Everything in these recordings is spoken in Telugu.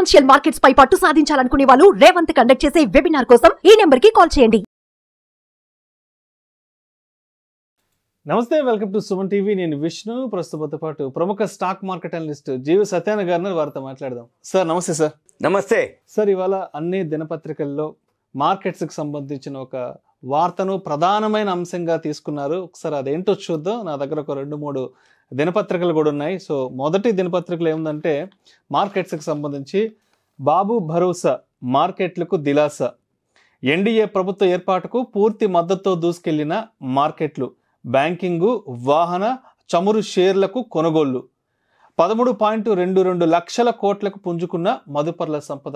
ఫైనాన్షియల్ మార్కెట్స్ పై పట్టు సాధించాలనుకునే వాళ్ళు రేవంత్ కండక్ట్ చేసే వెబినార్ కోసం ఈ నెంబర్ కి కాల్ చేయండి. నమస్తే, వెల్కమ్ టు సుమన్ టీవీ. నేను విష్ణు. ప్రస్తుతంతో పాటు ప్రముఖ స్టాక్ మార్కెట్ అనలిస్ట్ జీవి సత్యాన గారిని వారితో మాట్లాడదాం. సార్ నమస్తే. సార్ నమస్తే సార్, ఇవాళ అన్ని దినపత్రికల్లో మార్కెట్స్కి సంబంధించిన ఒక వార్తను ప్రధానమైన అంశంగా తీసుకున్నారు. ఒకసారి అదేంటో చూద్దాం. నా దగ్గర ఒక 2-3 దినపత్రికలు కూడా ఉన్నాయి. సో మొదటి దినపత్రికలు ఏముందంటే మార్కెట్స్కి సంబంధించి బాబు భరోసా, మార్కెట్లకు దిలాస, ఎన్డీఏ ప్రభుత్వ ఏర్పాటుకు పూర్తి మద్దతుతో దూసుకెళ్లిన మార్కెట్లు, బ్యాంకింగు, వాహన, చమురు షేర్లకు కొనుగోళ్లు, 13.22 లక్షల కోట్లకు పుంజుకున్న మదుపర్ల సంపద.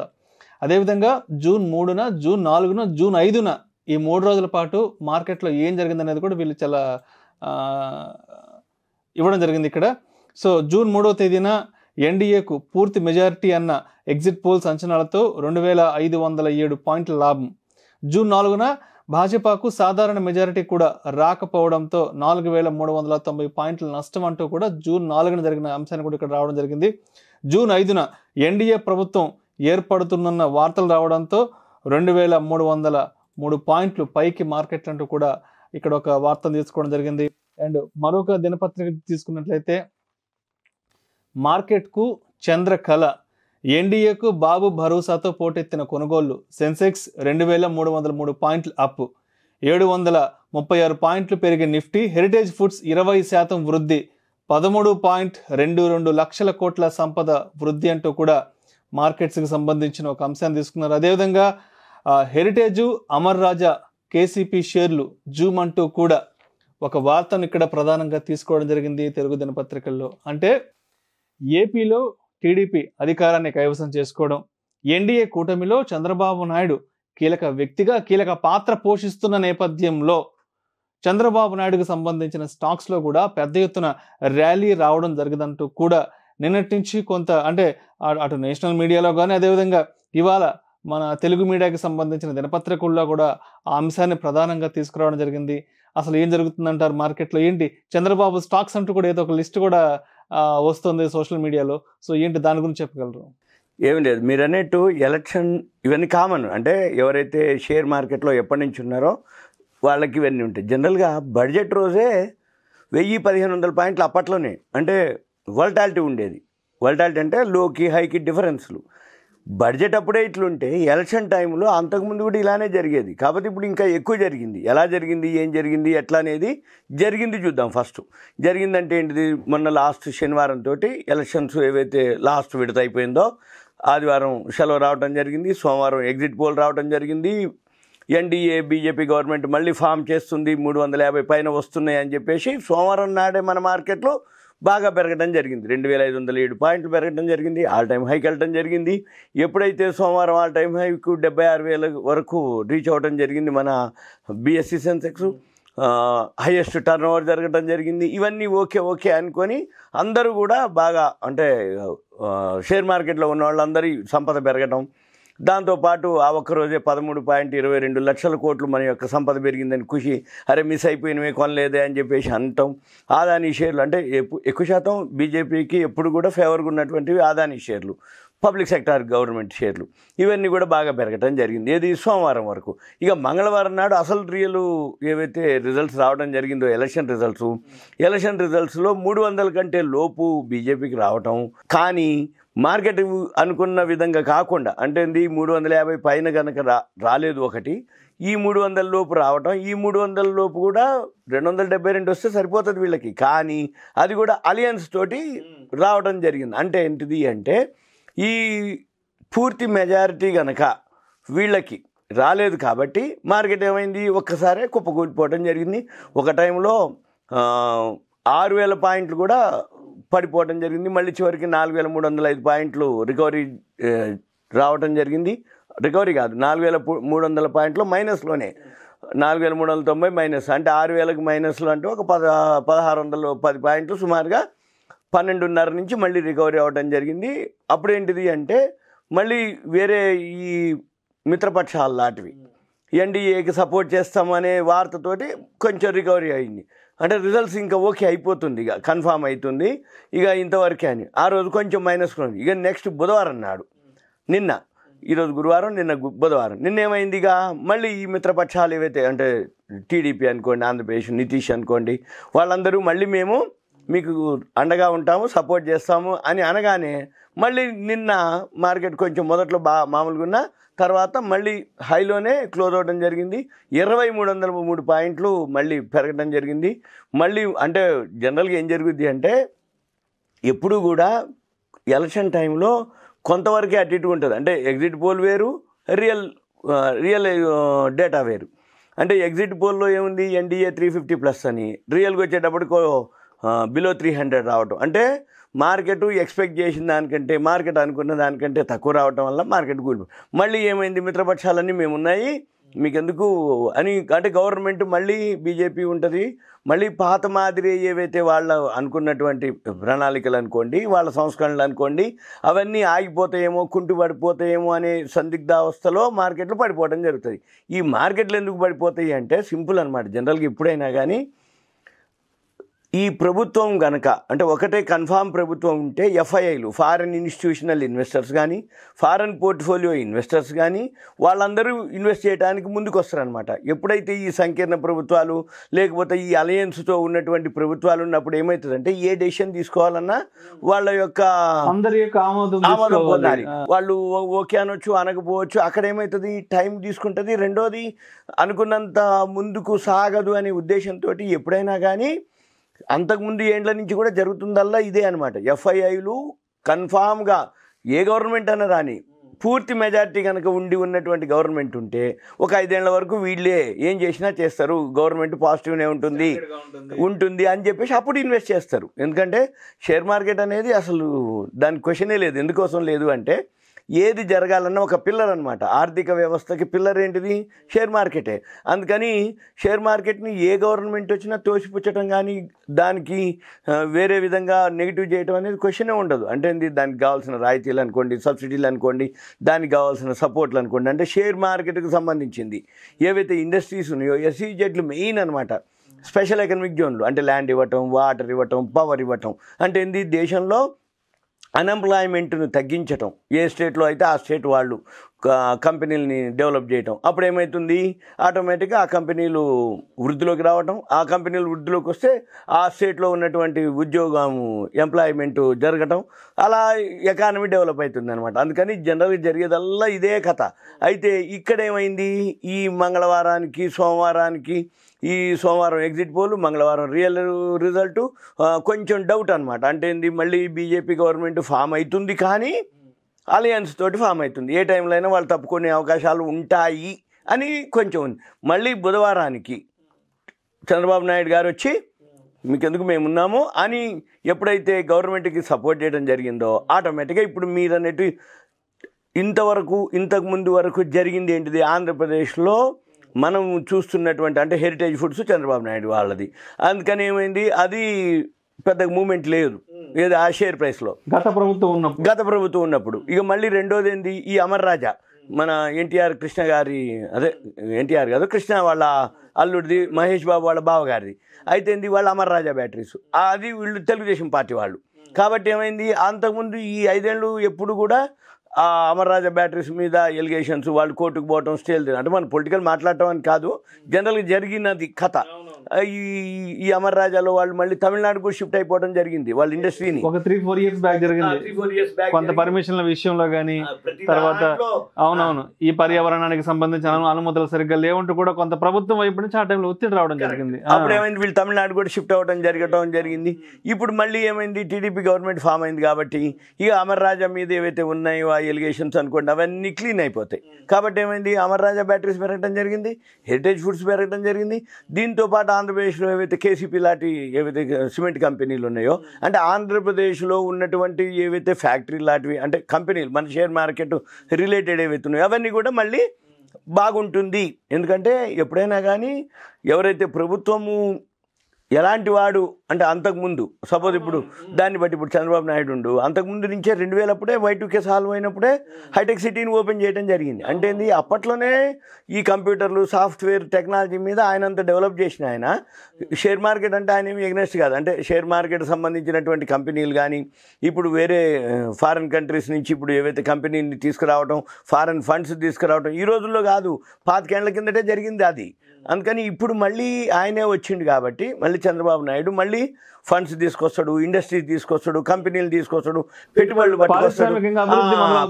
అదేవిధంగా జూన్ 3న, జూన్ 4న, జూన్ 5న ఈ 3 రోజుల పాటు మార్కెట్లో ఏం జరిగిందనేది కూడా వీళ్ళు చాలా ఇవ్వడం జరిగింది ఇక్కడ. సో జూన్ 3వ తేదీన ఎన్డీఏకు పూర్తి మెజారిటీ అన్న ఎగ్జిట్ పోల్స్ అంచనాలతో 2507 పాయింట్ల లాభం. జూన్ 4న భాజపాకు సాధారణ మెజారిటీ కూడా రాకపోవడంతో 4390 పాయింట్ల నష్టం అంటూ కూడా జూన్ 4న జరిగిన అంశాన్ని కూడా ఇక్కడ రావడం జరిగింది. జూన్ 5న ఎన్డీఏ ప్రభుత్వం ఏర్పడుతున్న వార్తలు రావడంతో 2303 పాయింట్లు పైకి మార్కెట్ అంటూ కూడా ఇక్కడ ఒక వార్తను తీసుకోవడం జరిగింది. అండ్ మరొక దినపత్రిక తీసుకున్నట్లయితే మార్కెట్కు చంద్రకళ, ఎన్డీఏకు బాబు భరోసాతో పోటెత్తిన కొనుగోళ్లు, సెన్సెక్స్ 2303 పాయింట్లు అప్, 736 పాయింట్లు పెరిగే నిఫ్టీ, హెరిటేజ్ ఫుడ్స్ 20% వృద్ధి, 13.22 లక్షల కోట్ల సంపద వృద్ధి అంటూ కూడా మార్కెట్స్కి సంబంధించిన ఒక అంశాన్ని తీసుకున్నారు. అదేవిధంగా హెరిటేజు, అమర్ రాజా, కేసీపీ షేర్లు జూమ్ అంటూ కూడా ఒక వార్తను ఇక్కడ ప్రధానంగా తీసుకోవడం జరిగింది తెలుగు దినపత్రికల్లో. అంటే ఏపీలో టీడీపీ అధికారాన్ని కైవసం చేసుకోవడం, ఎన్డీఏ కూటమిలో చంద్రబాబు నాయుడు కీలక వ్యక్తిగా కీలక పాత్ర పోషిస్తున్న నేపథ్యంలో చంద్రబాబు నాయుడుకు సంబంధించిన స్టాక్స్లో కూడా పెద్ద ఎత్తున ర్యాలీ రావడం జరిగిందంటూ కూడా నిన్నటి నుంచి కొంత అంటే అటు నేషనల్ మీడియాలో కానీ అదేవిధంగా ఇవాళ మన తెలుగు మీడియాకి సంబంధించిన దినపత్రికల్లో కూడా ఆ అంశాన్ని ప్రధానంగా తీసుకురావడం జరిగింది. అసలు ఏం జరుగుతుందంటారు మార్కెట్లో, ఏంటి చంద్రబాబు స్టాక్స్ అంటూ కూడా ఏదో ఒక లిస్ట్ కూడా వస్తుంది సోషల్ మీడియాలో. సో ఏంటి దాని గురించి చెప్పగలరు? ఏమి లేదు, మీరు అన్నట్టు ఎలక్షన్ ఇవన్నీ కామన్. అంటే ఎవరైతే షేర్ మార్కెట్లో ఎప్పటి నుంచి ఉన్నారో వాళ్ళకి ఇవన్నీ ఉంటాయి. జనరల్గా బడ్జెట్ రోజే 1000-1500 పాయింట్లు అప్పట్లోనే అంటే వోల్టాలిటీ ఉండేది. వోల్టాలిటీ అంటే లోకి హైకి డిఫరెన్స్లు. బడ్జెట్ అప్పుడే ఇట్లుంటే ఎలక్షన్ టైంలో అంతకుముందు కూడా ఇలానే జరిగేది. కాబట్టి ఇప్పుడు ఇంకా ఎక్కువ జరిగింది. ఎలా జరిగింది, ఏం జరిగింది, ఎట్లా అనేది జరిగింది చూద్దాం. ఫస్ట్ జరిగిందంటే ఏంటిది, మొన్న లాస్ట్ శనివారంతో ఎలక్షన్స్ ఏవైతే లాస్ట్ విడత అయిపోయిందో ఆదివారం సెలవు రావడం జరిగింది, సోమవారం ఎగ్జిట్ పోల్ రావడం జరిగింది. ఎన్డీఏ బీజేపీ గవర్నమెంట్ మళ్ళీ ఫామ్ చేస్తుంది, 350 పైన వస్తున్నాయి అని చెప్పేసి సోమవారం నాడే మన మార్కెట్లో బాగా పెరగడం జరిగింది. 2507 పాయింట్లు పెరగడం జరిగింది. ఆల్ టైమ్ హైకి వెళ్ళడం జరిగింది. ఎప్పుడైతే సోమవారం ఆల్ టైమ్ హైకు 76,000 వరకు రీచ్ అవ్వడం జరిగింది మన BSc Sensex, highest turn over జరగడం జరిగింది. ఇవన్నీ ఓకే అనుకొని అందరూ కూడా బాగా అంటే షేర్ మార్కెట్లో ఉన్న వాళ్ళందరి సంపద పెరగడం, దాంతోపాటు ఆ ఒక్కరోజే 13.22 లక్షల కోట్లు మన యొక్క సంపద పెరిగిందని ఖుషి, అరే మిస్ అయిపోయినవే కొనలేదే అని చెప్పేసి అనటం. ఆదాని షేర్లు అంటే ఎక్కువ శాతం బీజేపీకి ఎప్పుడు కూడా ఫేవర్గా ఉన్నటువంటివి ఆదాని షేర్లు, పబ్లిక్ సెక్టార్ గవర్నమెంట్ షేర్లు, ఇవన్నీ కూడా బాగా పెరగటం జరిగింది. ఏది సోమవారం వరకు. ఇక మంగళవారం నాడు అసలు రియల్ ఏవైతే రిజల్ట్స్ రావడం జరిగిందో ఎలక్షన్ రిజల్ట్స్లో 300 కంటే లోపు బీజేపీకి రావటం, కానీ మార్కెట్ అనుకున్న విధంగా కాకుండా అంటే 350 పైన కనుక రాలేదు ఒకటి, ఈ 300 లోపు రావటం, ఈ 300 లోపు కూడా 272 వస్తే సరిపోతుంది వీళ్ళకి, కానీ అది కూడా అలయన్స్ తోటి రావడం జరిగింది. అంటే ఏంటిది అంటే ఈ పూర్తి మెజారిటీ కనుక వీళ్ళకి రాలేదు కాబట్టి మార్కెట్ ఏమైంది, ఒక్కసారే కుప్పకూలిపోవడం జరిగింది. ఒక టైంలో 6000 పాయింట్లు కూడా పడిపోవడం జరిగింది. మళ్ళీ చివరికి 4305 పాయింట్లు రికవరీ రావడం జరిగింది. రికవరీ కాదు, 4300 పాయింట్లు మైనస్లోనే, 4390 మైనస్ అంటే 6000కి మైనస్లో అంటే ఒక 1610 పాయింట్లు సుమారుగా 12.5 నుంచి మళ్ళీ రికవరీ అవ్వడం జరిగింది. అప్పుడు ఏంటిది అంటే మళ్ళీ వేరే ఈ మిత్రపక్షాలు లాంటివి ఎన్డీఏకి సపోర్ట్ చేస్తామనే వార్తతోటి కొంచెం రికవరీ అయింది. అంటే రిజల్ట్స్ ఇంకా ఓకే అయిపోతుంది, ఇక కన్ఫామ్ అవుతుంది, ఇక ఇంతవరకే అని. ఆ రోజు కొంచెం మైనస్లో ఉంది. ఇక నెక్స్ట్ బుధవారం నిన్న ఈరోజు గురువారం, నిన్న బుధవారం. నిన్నేమైందిగా మళ్ళీ ఈ మిత్రపక్షాలు ఏవైతే అంటే టీడీపీ అనుకోండి, ఆంధ్రప్రదేశ్ నితీష్ అనుకోండి, వాళ్ళందరూ మళ్ళీ మేము మీకు అండగా ఉంటాము, సపోర్ట్ చేస్తాము అని అనగానే మళ్ళీ నిన్న మార్కెట్ కొంచెం మొదట్లో మామూలుగా ఉన్న తర్వాత మళ్ళీ హైలోనే క్లోజ్ అవ్వడం జరిగింది. 2303 పాయింట్లు మళ్ళీ పెరగడం జరిగింది. మళ్ళీ అంటే జనరల్గా ఏం జరుగుద్ది అంటే ఎప్పుడు కూడా ఎలక్షన్ టైంలో కొంతవరకే అటు ఇటు ఉంటుంది. అంటే ఎగ్జిట్ పోల్ వేరు, రియల్ డేటా వేరు. అంటే ఎగ్జిట్ పోల్లో ఏముంది ఎన్డీఏ 350+ అని, రియల్గా వచ్చేటప్పటికి బిలో 300 రావటం. అంటే మార్కెట్ ఎక్స్పెక్ట్ చేసిన దానికంటే, మార్కెట్ అనుకున్న దానికంటే తక్కువ రావటం వల్ల మార్కెట్ కూలిపోయింది. మళ్ళీ ఏమైంది, మిత్రపక్షాలన్నీ మేమున్నాయి మీకెందుకు అని, అంటే గవర్నమెంట్ మళ్ళీ బీజేపీ ఉంటుంది, మళ్ళీ పాత మాదిరి ఏవైతే వాళ్ళ అనుకున్నటువంటి ప్రణాళికలు అనుకోండి, వాళ్ళ సంస్కరణలు అనుకోండి, అవన్నీ ఆగిపోతాయేమో, కుంటుపడిపోతాయేమో అనే సందిగ్ధావస్థలో మార్కెట్లు పడిపోవడం జరుగుతుంది. ఈ మార్కెట్లు ఎందుకు పడిపోతాయి అంటే సింపుల్ అనమాట. జనరల్గా ఎప్పుడైనా కానీ ఈ ప్రభుత్వం గనక అంటే ఒకటే కన్ఫామ్ ప్రభుత్వం ఉంటే ఎఫ్ఐఐలు, ఫారెన్ ఇన్స్టిట్యూషనల్ ఇన్వెస్టర్స్ కానీ, ఫారెన్ పోర్ట్ఫోలియో ఇన్వెస్టర్స్ కానీ వాళ్ళందరూ ఇన్వెస్ట్ చేయడానికి ముందుకు వస్తారనమాట. ఎప్పుడైతే ఈ సంకీర్ణ ప్రభుత్వాలు లేకపోతే ఈ అలయన్స్తో ఉన్నటువంటి ప్రభుత్వాలు ఉన్నప్పుడు ఏమవుతుందంటే ఏ డెసిషన్ తీసుకోవాలన్నా వాళ్ళ యొక్క అందరి యొక్క ఆమోదం పొందాలి. వాళ్ళు ఓకే అనొచ్చు, అనకపోవచ్చు. అక్కడ ఏమవుతుంది, టైం తీసుకుంటుంది. రెండోది అనుకున్నంత ముందుకు సాగదు అనే ఉద్దేశంతో ఎప్పుడైనా కానీ అంతకుముందు ఏండ్ల నుంచి కూడా జరుగుతుందల్లా ఇదే అనమాట. ఎఫ్ఐఐలు కన్ఫామ్గా ఏ గవర్నమెంట్ అన్న రాని పూర్తి మెజారిటీ కనుక ఉన్నటువంటి గవర్నమెంట్ ఉంటే ఒక 5 ఏళ్ల వరకు వీళ్ళే ఏం చేసినా చేస్తారు, గవర్నమెంట్ పాజిటివ్నే ఉంటుంది అని చెప్పేసి అప్పుడు ఇన్వెస్ట్ చేస్తారు. ఎందుకంటే షేర్ మార్కెట్ అనేది అసలు దాని క్వశ్చనే లేదు. ఎందుకోసం లేదు అంటే ఏది జరగాలన్నా ఒక పిల్లర్ అనమాట. ఆర్థిక వ్యవస్థకి పిల్లర్ ఏంటిది, షేర్ మార్కెటే. అందుకని షేర్ మార్కెట్ని ఏ గవర్నమెంట్ వచ్చినా తోసిపుచ్చటం కానీ దానికి వేరే విధంగా నెగిటివ్ చేయడం అనేది క్వశ్చనే ఉండదు. అంటే దానికి కావాల్సిన రాయితీలు అనుకోండి, సబ్సిడీలు అనుకోండి, దానికి కావాల్సిన సపోర్ట్లు అనుకోండి, అంటే షేర్ మార్కెట్కి సంబంధించింది ఏవైతే ఇండస్ట్రీస్ ఉన్నాయో ఎస్ఈజెడ్లు మెయిన్ అనమాట. స్పెషల్ ఎకనామిక్ జోన్లు అంటే ల్యాండ్ ఇవ్వటం, వాటర్ ఇవ్వటం, పవర్ ఇవ్వటం. అంటే దేశంలో అన్ఎంప్లాయ్మెంట్ను తగ్గించటం, ఏ స్టేట్లో అయితే ఆ స్టేట్ వాళ్ళు కంపెనీలని డెవలప్ చేయటం. అప్పుడు ఏమవుతుంది, ఆటోమేటిక్గా ఆ కంపెనీలు వృద్ధిలోకి రావటం. ఆ కంపెనీలు వృద్ధిలోకి వస్తే ఆ స్టేట్లో ఉన్నటువంటి ఉద్యోగం, ఎంప్లాయ్మెంట్ జరగటం, అలా ఎకానమీ డెవలప్ అవుతుంది అనమాట. అందుకని జనరల్గా జరిగేదల్లా ఇదే కథ. అయితే ఇక్కడ ఏమైంది, ఈ మంగళవారానికి సోమవారానికి, ఈ సోమవారం ఎగ్జిట్ పోల్, మంగళవారం రియల్ రిజల్టు కొంచెం డౌట్ అనమాట. అంటే మళ్ళీ బీజేపీ గవర్నమెంట్ ఫామ్ అవుతుంది కానీ అలయన్స్ తోటి ఫామ్ అవుతుంది. ఏ టైంలో అయినా వాళ్ళు తప్పుకునే అవకాశాలు ఉంటాయి అని కొంచెం ఉంది. మళ్ళీ బుధవారానికి చంద్రబాబు నాయుడు గారు వచ్చి మీకెందుకు మేమున్నాము అని ఎప్పుడైతే గవర్నమెంట్కి సపోర్ట్ చేయడం జరిగిందో ఆటోమేటిక్గా ఇప్పుడు మీరు అన్నట్టు ఇంతకుముందు వరకు జరిగింది ఏంటిది, ఆంధ్రప్రదేశ్లో మనం చూస్తున్నటువంటి అంటే హెరిటేజ్ ఫుడ్స్ చంద్రబాబు నాయుడు వాళ్ళది. అందుకని ఏమైంది, అది పెద్దగా మూమెంట్ లేదు ఏదో ఆ షేర్ ప్రైస్లో గత ప్రభుత్వం ఉన్నప్పుడు. ఇక మళ్ళీ రెండోది ఏంది, ఈ అమర్ రాజా మన ఎన్టీఆర్ కృష్ణ గారి, అదే ఎన్టీఆర్ కాదు కృష్ణ వాళ్ళ అల్లుడిది, మహేష్ బాబు వాళ్ళ బావగారిది. అయితే వాళ్ళ అమర్ రాజా బ్యాటరీస్, అది వీళ్ళు తెలుగుదేశం పార్టీ వాళ్ళు. కాబట్టి ఏమైంది, అంతకుముందు ఈ 5 ఏళ్ళు ఎప్పుడు కూడా ఆ అమర్ రాజా బ్యాటరీస్ మీద ఎలిగేషన్స్, వాళ్ళు కోర్టుకు పోవటం, స్టేల్ అంటే మన పొలిటికల్ మాట్లాడటం అని కాదు, జనరల్గా జరిగినది కథ. ఈ అమర్ రాజాలో వాళ్ళు మళ్ళీ తమిళనాడుకు షిఫ్ట్ అయిపోవడం జరిగింది వాళ్ళ ఇండస్ట్రీని. ఒక 3-4 years బ్యాక్ జరిగింది. కొంత పర్మిషన్ల విషయంలో కానీ, తర్వాత అవునవును ఈ పర్యావరణానికి సంబంధించిన అనుమతులు సరిగ్గా లేవంటూ కూడా కొంత ప్రభుత్వం వైపు నుంచి ఆ టైంలో ఒత్తిడి రావడం జరిగింది. అప్పుడు ఏమైంది, వీళ్ళు తమిళనాడు కూడా షిఫ్ట్ అవ్వడం జరిగింది. ఇప్పుడు మళ్ళీ ఏమైంది, టీడీపీ గవర్నమెంట్ ఫామ్ అయింది కాబట్టి ఇక అమర్ రాజా మీద ఏవైతే ఉన్నాయో ఆ ఎలిగేషన్స్ అనుకోండి అవన్నీ క్లీన్ అయిపోతాయి. కాబట్టి ఏమైంది, అమర్ రాజా బ్యాటరీస్ పెరగడం జరిగింది, హెరిటేజ్ ఫుడ్స్ పెరగడం జరిగింది. దీంతో పాటు ఆంధ్రప్రదేశ్లో ఏవైతే కేసీపీ లాంటి ఏవైతే సిమెంట్ కంపెనీలు ఉన్నాయో, అంటే ఆంధ్రప్రదేశ్లో ఉన్నటువంటి ఏవైతే ఫ్యాక్టరీ లాంటివి అంటే కంపెనీలు మన షేర్ మార్కెట్ రిలేటెడ్ ఏవైతే ఉన్నాయో అవన్నీ కూడా మళ్ళీ బాగుంటుంది. ఎందుకంటే ఎప్పుడైనా కానీ ఎవరైతే ప్రభుత్వము ఎలాంటి వాడు అంటే అంతకుముందు సపోజ్ ఇప్పుడు దాన్ని బట్టి ఇప్పుడు చంద్రబాబు నాయుడు ఉండు అంతకుముందు నుంచే 2000 అప్పుడే Y2K సాల్వ్ అయినప్పుడే హైటెక్ సిటీని ఓపెన్ చేయడం జరిగింది. అంటే ఏంది అప్పట్లోనే ఈ కంప్యూటర్లు సాఫ్ట్వేర్ టెక్నాలజీ మీద ఆయన అంత డెవలప్ చేసిన ఆయన షేర్ మార్కెట్ అంటే ఆయన ఏమి ఎగ్నెస్ట్ కాదు. అంటే షేర్ మార్కెట్ సంబంధించినటువంటి కంపెనీలు కానీ ఇప్పుడు వేరే ఫారిన్ కంట్రీస్ నుంచి ఇప్పుడు ఏవైతే కంపెనీని తీసుకురావడం ఫారిన్ ఫండ్స్ తీసుకురావడం ఈ రోజుల్లో కాదు 25 ఏళ్ల కిందటే జరిగింది అది. అందుకని ఇప్పుడు మళ్ళీ ఆయనే వచ్చిండు కాబట్టి మళ్ళీ చంద్రబాబు నాయుడు మళ్ళీ ఫండ్స్ తీసుకొస్తాడు, ఇండస్ట్రీస్ తీసుకొస్తాడు, కంపెనీలు తీసుకొస్తాడు, పెట్టుబడులు పట్టుకొస్తాడు,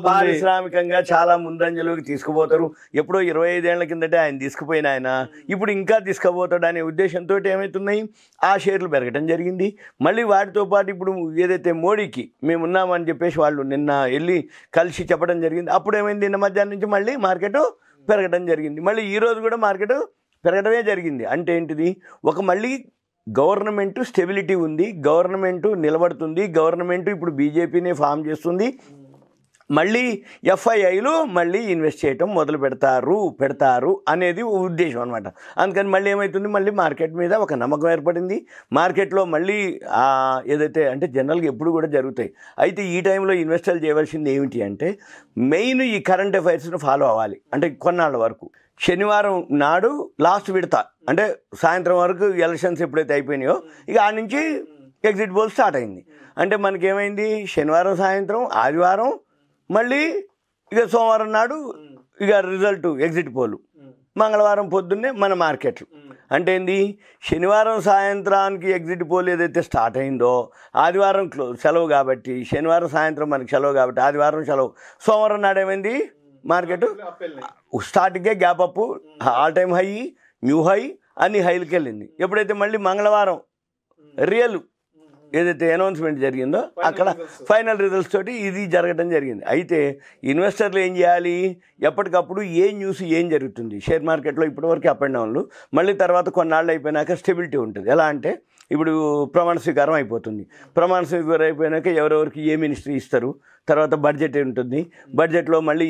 పారిశ్రామికంగా చాలా ముందంజలోకి తీసుకుపోతారు. ఎప్పుడో 25 ఏళ్ల కిందటే ఆయన తీసుకుపోయిన ఆయన ఇప్పుడు ఇంకా తీసుకుపోతాడు అనే ఉద్దేశంతో ఏమవుతున్నాయి ఆ షేర్లు పెరగడం జరిగింది. మళ్ళీ వాటితో పాటు ఇప్పుడు ఏదైతే మోడీకి మేము ఉన్నామని చెప్పేసి వాళ్ళు నిన్న వెళ్ళి కలిసి చెప్పడం జరిగింది. అప్పుడు ఏమైంది నిన్న మధ్యాహ్నం నుంచి మళ్ళీ మార్కెట్ పెరగడం జరిగింది. మళ్ళీ ఈరోజు కూడా మార్కెట్ పెరగడమే జరిగింది. అంటే ఏంటిది ఒక మళ్ళీ గవర్నమెంట్ స్టెబిలిటీ ఉంది, గవర్నమెంట్ నిలబడుతుంది, గవర్నమెంట్ ఇప్పుడు బీజేపీని ఫామ్ చేస్తుంది, మళ్ళీ ఎఫ్ఐఐలు మళ్ళీ ఇన్వెస్ట్ చేయటం మొదలు పెడతారు అనేది ఉద్దేశం అనమాట. అందుకని మళ్ళీ ఏమవుతుంది మళ్ళీ మార్కెట్ మీద ఒక నమ్మకం ఏర్పడింది. మార్కెట్లో మళ్ళీ ఏదైతే అంటే జనరల్గా ఎప్పుడు కూడా జరుగుతాయి. అయితే ఈ టైంలో ఇన్వెస్టర్లు చేయవలసింది ఏమిటి అంటే మెయిన్ ఈ కరెంట్ అఫైర్స్ను ఫాలో అవ్వాలి. అంటే కొన్నాళ్ళ వరకు శనివారం నాడు లాస్ట్ విడత అంటే సాయంత్రం వరకు ఎలక్షన్స్ ఎప్పుడైతే అయిపోయినాయో ఇక ఆ నుంచి ఎగ్జిట్ పోల్ స్టార్ట్ అయింది. అంటే మనకేమైంది శనివారం సాయంత్రం ఆదివారం మళ్ళీ ఇక సోమవారం నాడు ఇక రిజల్ట్ ఎగ్జిట్ పోలు, మంగళవారం పొద్దున్నే మన మార్కెట్లు. అంటే ఏంది శనివారం సాయంత్రానికి ఎగ్జిట్ పోల్ ఏదైతే స్టార్ట్ అయిందో ఆదివారం సెలవు కాబట్టి శనివారం సాయంత్రం మనకి సెలవు కాబట్టి ఆదివారం సెలవు, సోమవారం నాడు ఏమైంది మార్కెట్ స్టార్టింగే gap up all time high new high అన్ని హైలకి వెళ్ళింది. ఎప్పుడైతే మళ్ళీ మంగళవారం రియల్ ఏదైతే అనౌన్స్మెంట్ జరిగిందో అక్కడ ఫైనల్ రిజల్ట్స్ తోటి ఇది జరగడం జరిగింది. అయితే ఇన్వెస్టర్లు ఏం చేయాలి ఎప్పటికప్పుడు ఏ న్యూస్ ఏం జరుగుతుంది షేర్ మార్కెట్లో ఇప్పటివరకు అప్ అండ్ డౌన్లు మళ్ళీ తర్వాత కొన్నాళ్ళు అయిపోయినాక స్టెబిలిటీ ఉంటుంది. ఎలా అంటే ఇప్పుడు ప్రమాణ స్వీకారం అయిపోతుంది, ప్రమాణ స్వీకారం అయిపోయినాక ఎవరెవరికి ఏ మినిస్ట్రీ ఇస్తారు, తర్వాత బడ్జెట్ ఉంటుంది, బడ్జెట్లో మళ్ళీ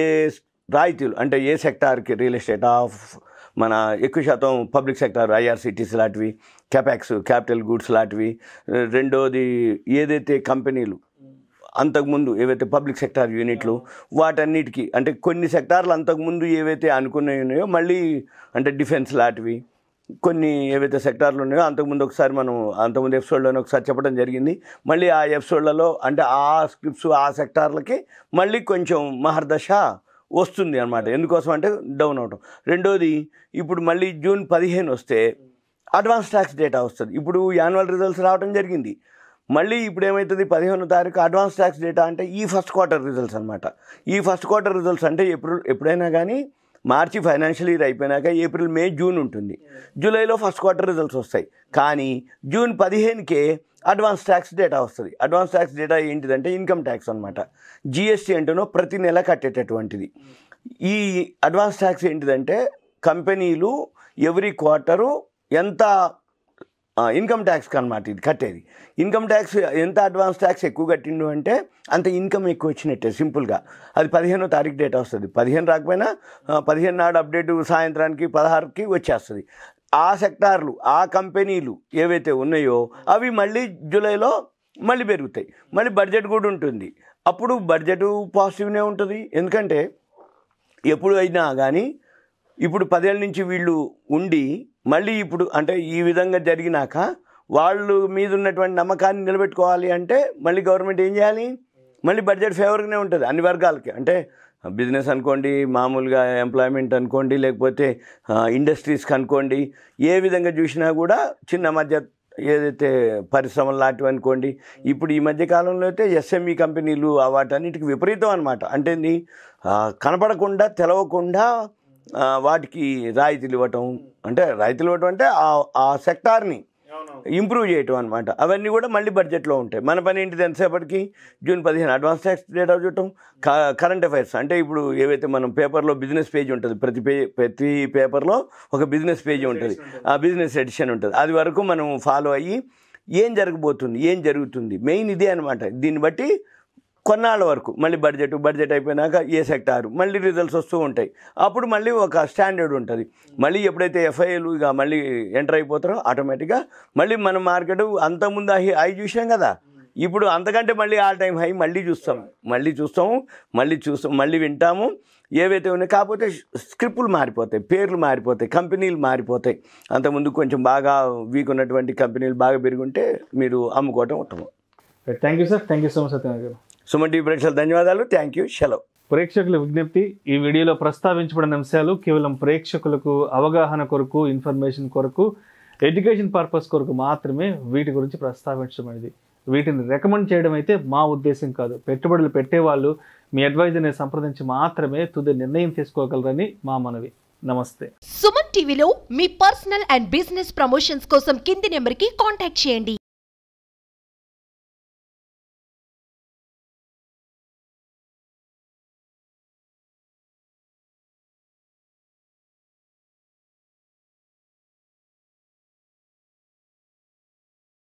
ఏ రాయితీలు అంటే ఏ సెక్టార్కి రియల్ ఎస్టేట్ మన ఎక్కువ శాతం పబ్లిక్ సెక్టార్ ఐఆర్సిటీసీ లాంటివి, క్యాపాక్స్ క్యాపిటల్ గూడ్స్ లాంటివి, రెండోది ఏదైతే కంపెనీలు అంతకుముందు ఏవైతే పబ్లిక్ సెక్టార్ యూనిట్లు వాటన్నిటికీ అంటే కొన్ని సెక్టార్లు అంతకుముందు ఏవైతే అనుకున్నాయి ఉన్నాయో మళ్ళీ అంటే డిఫెన్స్ లాంటివి కొన్ని ఏవైతే సెక్టార్లు ఉన్నాయో అంతకుముందు ఎపిసోడ్లోనే ఒకసారి చెప్పడం జరిగింది. మళ్ళీ ఆ ఎపిసోడ్లలో అంటే ఆ స్క్రిప్ట్స్ ఆ సెక్టార్లకి మళ్ళీ కొంచెం మహర్దశ వస్తుంది అనమాట. ఎందుకోసం అంటే డౌన్ అవటం. రెండోది ఇప్పుడు మళ్ళీ జూన్ 15 వస్తే అడ్వాన్స్ ట్యాక్స్ డేటా వస్తుంది. ఇప్పుడు యాన్యువల్ రిజల్ట్స్ రావడం జరిగింది. మళ్ళీ ఇప్పుడు ఏమవుతుంది 15వ తారీఖు అడ్వాన్స్ ట్యాక్స్ డేటా అంటే ఈ ఫస్ట్ క్వార్టర్ రిజల్ట్స్ అనమాట. ఈ ఫస్ట్ క్వార్టర్ రిజల్ట్స్ అంటే ఎప్పుడైనా కానీ మార్చి ఫైనాన్షియల్ ఇయర్ అయిపోయినాక ఏప్రిల్ మే జూన్ ఉంటుంది, జూలైలో ఫస్ట్ క్వార్టర్ రిజల్ట్స్ వస్తాయి. కానీ జూన్ 15కే అడ్వాన్స్ ట్యాక్స్ డేటా వస్తుంది. అడ్వాన్స్ ట్యాక్స్ డేటా ఏంటిదంటే ఇన్కమ్ ట్యాక్స్ అనమాట. జిఎస్టీ అంటేనో ప్రతి నెల కట్టేటటువంటిది. ఈ అడ్వాన్స్ ట్యాక్స్ ఏంటిదంటే కంపెనీలు ఎవ్రీ క్వార్టరు ఎంత ఇన్కమ్ ట్యాక్స్కి అనమాట ఇది కట్టేది. ఇన్కమ్ ట్యాక్స్ ఎంత అడ్వాన్స్ ట్యాక్స్ ఎక్కువ కట్టిండు అంటే అంత ఇన్కమ్ ఎక్కువ వచ్చినట్టే సింపుల్గా. అది 15వ తారీఖు డేటా వస్తుంది. 15 రాకపోయినా 15 నాడు అప్డేటు సాయంత్రానికి 16కి వచ్చేస్తుంది. ఆ సెక్టార్లు ఆ కంపెనీలు ఏవైతే ఉన్నాయో అవి మళ్ళీ జూలైలో మళ్ళీ పెరుగుతాయి. మళ్ళీ బడ్జెట్ కూడా ఉంటుంది. అప్పుడు బడ్జెట్ పాజిటివ్నే ఉంటుంది. ఎందుకంటే ఎప్పుడు అయినా కానీ ఇప్పుడు 10 ఏళ్ళ నుంచి వీళ్ళు ఉండి మళ్ళీ ఇప్పుడు అంటే ఈ విధంగా జరిగినాక వాళ్ళు మీద ఉన్నటువంటి నమ్మకాన్ని నిలబెట్టుకోవాలి అంటే మళ్ళీ గవర్నమెంట్ ఏం చేయాలి మళ్ళీ బడ్జెట్ ఫేవర్గానే ఉంటుంది అన్ని వర్గాలకి. అంటే బిజినెస్ అనుకోండి, మామూలుగా ఎంప్లాయ్మెంట్ అనుకోండి, లేకపోతే ఇండస్ట్రీస్కి అనుకోండి, ఏ విధంగా చూసినా కూడా చిన్న మధ్య ఏదైతే పరిశ్రమలు లాంటివి అనుకోండి. ఇప్పుడు ఈ మధ్య కాలంలో అయితే ఎస్ఎంఈ కంపెనీలు వాటన్నిటికి విపరీతం అనమాట. అంటే కనపడకుండా తెలవకుండా వాటికి రాయితీలు ఇవ్వటం అంటే ఆ సెక్టార్ని ఇంప్రూవ్ చేయటం అనమాట. అవన్నీ కూడా మళ్ళీ బడ్జెట్లో ఉంటాయి. మన పని ఏంటిది ఎంతసేపటికి జూన్ 15 అడ్వాన్స్ ట్యాక్స్ డేటా చూడటం, కరెంట్ అఫైర్స్ అంటే ఇప్పుడు ఏవైతే మనం పేపర్లో బిజినెస్ పేజ్ ఉంటుంది, ప్రతి పేపర్లో ఒక బిజినెస్ పేజీ ఉంటుంది, ఆ బిజినెస్ ఎడిషన్ ఉంటుంది. అది వరకు మనం ఫాలో అయ్యి ఏం జరుగుతుంది మెయిన్ ఇదే అనమాట. దీన్ని బట్టి కొన్నాళ్ళ వరకు మళ్ళీ బడ్జెట్ అయిపోయినాక ఏ సెక్టారు మళ్ళీ రిజల్ట్స్ వస్తూ ఉంటాయి. అప్పుడు మళ్ళీ ఒక స్టాండర్డ్ ఉంటుంది. మళ్ళీ ఎప్పుడైతే ఎఫ్ఐలు ఇక మళ్ళీ ఎంటర్ అయిపోతారో ఆటోమేటిక్గా మళ్ళీ మన మార్కెట్ అంతకుముందు హై చూసాం కదా, ఇప్పుడు అంతకంటే మళ్ళీ ఆల్ టైమ్ హై మళ్ళీ చూస్తాము, మళ్ళీ వింటాము. ఏవైతే ఉన్నాయో కాకపోతే స్క్రిప్టులు మారిపోతాయి, పేర్లు మారిపోతాయి, కంపెనీలు మారిపోతాయి. అంతకుముందు కొంచెం బాగా వీక్ ఉన్నటువంటి కంపెనీలు బాగా పెరుగుంటే మీరు అమ్ముకోవటం ఉత్తమం. Thank you sir, thank you so much Satyanarayana గారు. సుమన్ టీవీ ప్రేక్షకులు ధన్యవాదాలు. Thank you. సెలవు. ప్రేక్షకుల విజ్ఞప్తి, ఈ వీడియోలో ప్రస్తావించబడిన అంశాలు కేవలం ప్రేక్షకులకు అవగాహన కొరకు, ఇన్ఫర్మేషన్ కొరకు, ఎడ్యుకేషన్ పర్పస్ కొరకు మాత్రమే వీటి గురించి ప్రస్తావించబడింది. వీటిని రికమెండ్ చేయడం అయితే మా ఉద్దేశం కాదు. పెట్టుబడులు పెట్టేవాళ్ళు మీ అడ్వైజర్ని సంప్రదించి మాత్రమే తుది నిర్ణయం తీసుకోగలరని మా మనవి. నమస్తే. సుమన్ టీవీలో మీ పర్సనల్ అండ్ బిజినెస్ ప్రమోషన్స్ కోసం కింది నెంబర్కి కాంటాక్ట్ చేయండి.